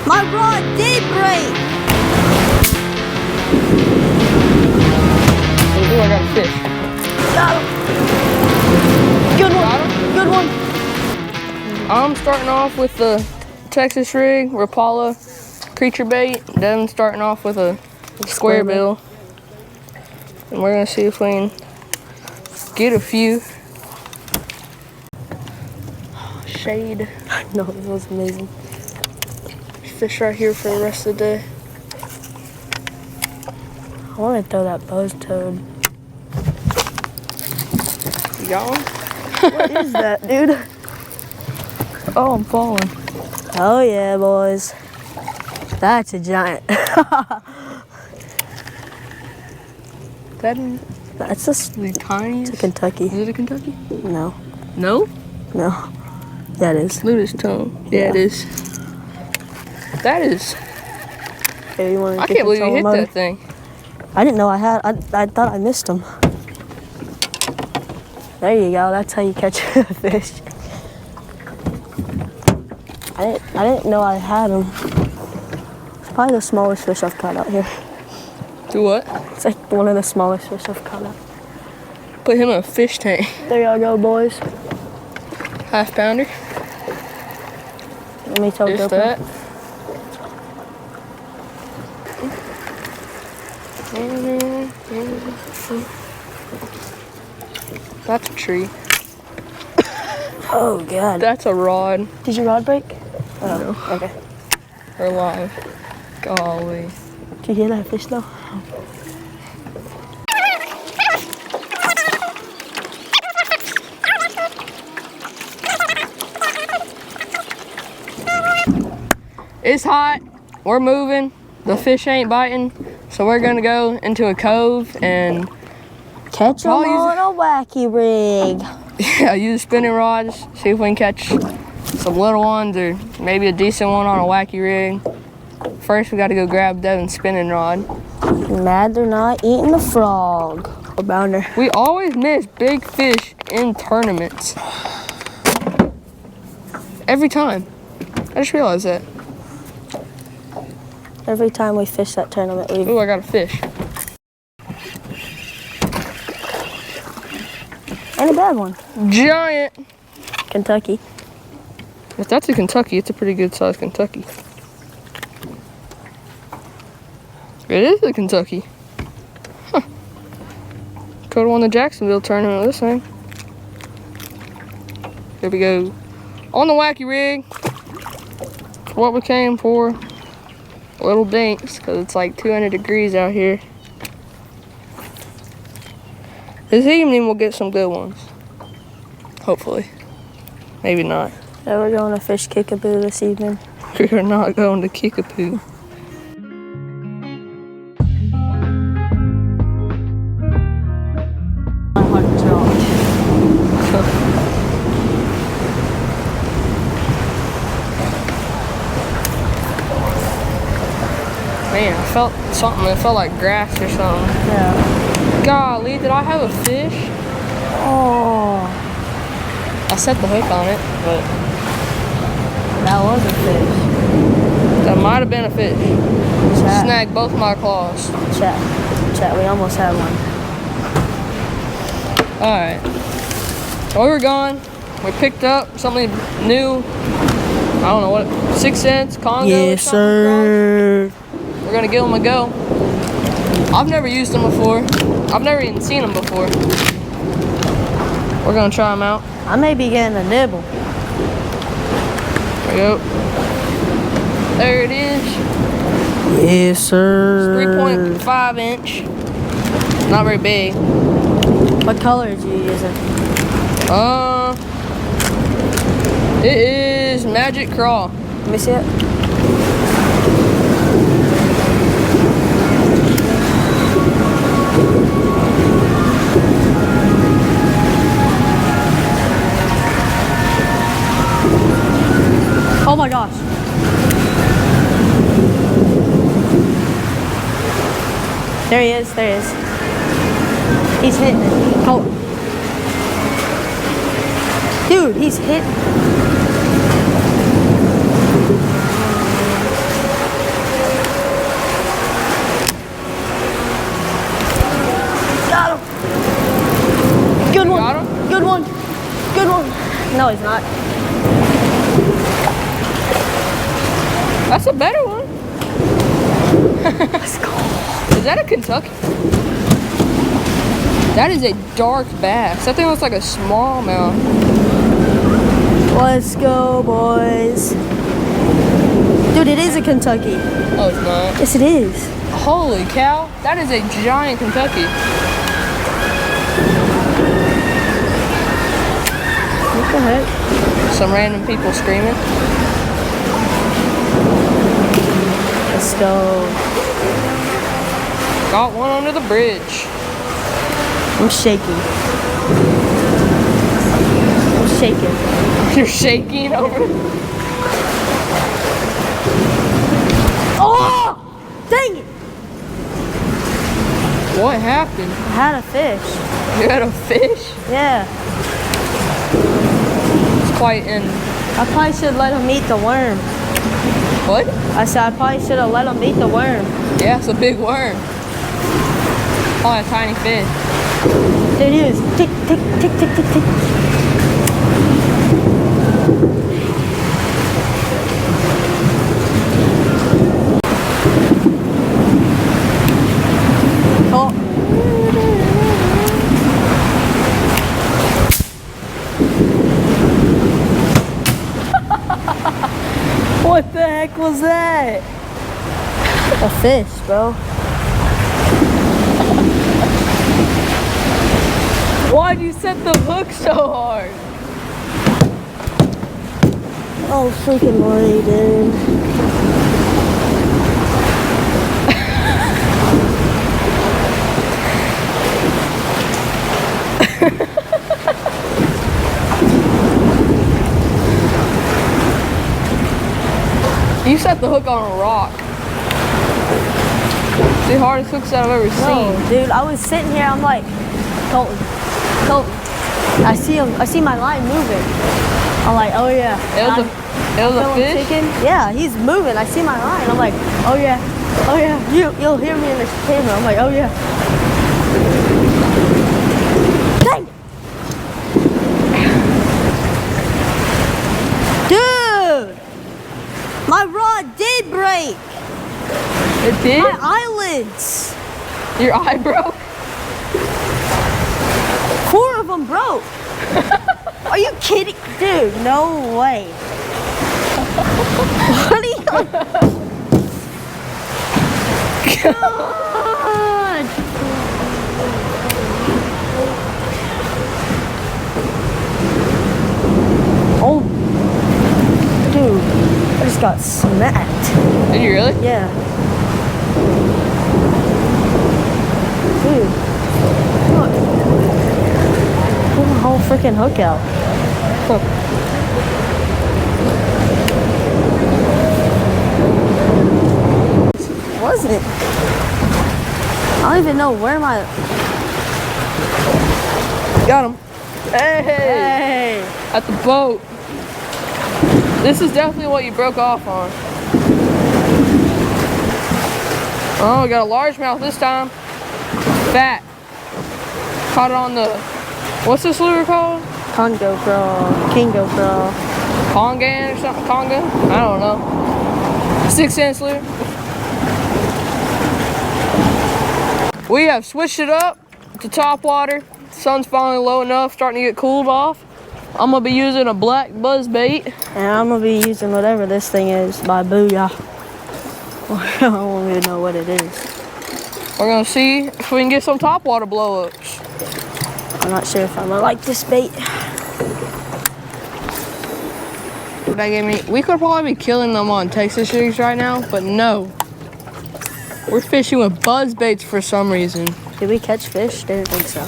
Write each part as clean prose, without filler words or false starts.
My rod did break. Ooh, I got a fish. Got him. Good one. Got him? Good one. I'm starting off with the Texas rig, Rapala creature bait. Devin's starting off with a square bill. And we're gonna see if we can get a few. Shade. No, it was amazing. Fish right here for the rest of the day. I want to throw that buzz toad. You got one? What is that, dude? Oh, I'm falling. Oh yeah, boys. That's a giant. That's just The tiniest. a Kentucky. Is it a Kentucky? No, No? no. Yeah, it is. Look at his tongue. Yeah, it is. That is. Hey, you want I can't believe you hit that thing. I didn't know I had. I thought I missed him. There you go. That's how you catch a fish. I didn't know I had him. It's probably the smallest fish I've caught out here. Do what? It's like one of the smallest fish I've caught out. Put him in a fish tank. There y'all go, boys. Half pounder. Let me tell you. Just that. That's a tree. Oh God. That's a rod. Did your rod break? Oh, No. okay. We're live. Golly. Did you hear that fish though? It's hot. We're moving. The fish ain't biting. So we're gonna go into a cove and Catch them on a wacky rig. use spinning rods. See if we can catch some little ones or maybe a decent one on a wacky rig. First, we got to go grab Devin's spinning rod. Mad they're not eating the frog. A bounder. We always miss big fish in tournaments. Every time. I just realized that. Every time we fish that tournament, we. Ooh, I got a fish. And a bad one. Giant. Kentucky. If that's a Kentucky, it's a pretty good sized Kentucky. It is a Kentucky. Huh. Could have won the Jacksonville tournament with this thing. Here we go. On the wacky rig. What we came for. Little dinks, because it's like 200 degrees out here. This evening we'll get some good ones. Hopefully. Maybe not. Yeah, we're going to fish Kickapoo this evening. We're not going to Kickapoo. Man, I felt something. It felt like grass or something. Yeah. Golly, did I have a fish? Oh, I set the hook on it, but that was a fish. that might have been a fish. Chat. Snagged both my claws. Chat. We almost had one. Alright. So we were gone. We picked up something new. I don't know what, 6 cents, Congo. Yes, sir. We're gonna give them a go. I've never used them before. I've never even seen them before. We're gonna try them out. I may be getting a nibble. There we go. There it is. Yes, sir. 3.5 inch. Not very big. What color are you using? It is Magic Craw. Let me see it. Oh my gosh. There he is, there he is. He's hitting it. Oh. Dude, he's hitting. That's a better one. Let's go. Is that a Kentucky? That is a dark bass. That thing looks like a smallmouth. Let's go, boys. Dude, it is a Kentucky. Oh, it's not. Yes, it is. Holy cow. That is a giant Kentucky. What the heck? Some random people screaming. Let's go. Got one under the bridge. I'm shaking. I'm shaking. You're shaking over. Oh! Dang it! What happened? I had a fish. You had a fish? Yeah. It's quite in. I probably should let him eat the worm. What? I said I probably should have let him eat the worm. Yeah, it's a big worm. Oh, a tiny fish. There he is. Tick, tick, tick, tick, tick, tick. Oh. What the heck was that? A fish, bro. Why'd you set the hook so hard? Oh, freaking lordy, dude. You set the hook on a rock. It's the hardest hooks that I've ever seen. No, dude, I was sitting here, I'm like, Colton, I see my line moving. I'm like, oh yeah. It was a fish? Chicken. Yeah, he's moving. I see my line. I'm like, oh yeah. You'll hear me in the camera. I'm like, oh yeah. Dang it. Dude, my rod did break. It did? My eyelids. Your eye broke? 4 of them broke. Are you kidding? Dude, no way. What are you? God. Oh, dude, I just got smacked. Did you really? Yeah. Dude, look. Pull the whole freaking hook out. Wasn't. I don't even know where my. Got him. Hey! Hey! At the boat. This is definitely what you broke off on. Oh, we got a largemouth this time. Fat. Caught it on the, what's this lure called? Congo Pro, Kingo Pro. Kongan or something? Konga? I don't know. 6-inch lure. We have switched it up to top water. The sun's finally low enough, starting to get cooled off. I'm gonna be using a black buzz bait. And I'm gonna be using whatever this thing is by Booyah. I don't even know what it is. We're gonna see if we can get some top water blow-ups. I'm not sure if I'm gonna like this bait. We could probably be killing them on Texas rigs right now, but no. We're fishing with buzz baits for some reason. Did we catch fish? Didn't think so.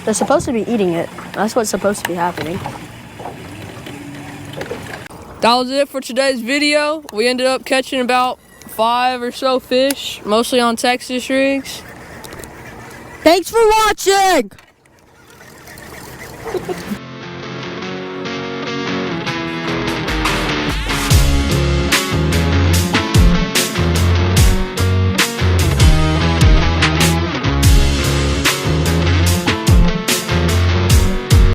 They're supposed to be eating it. That's what's supposed to be happening. That was it for today's video. We ended up catching about 5 or so fish, mostly on Texas rigs. Thanks for watching!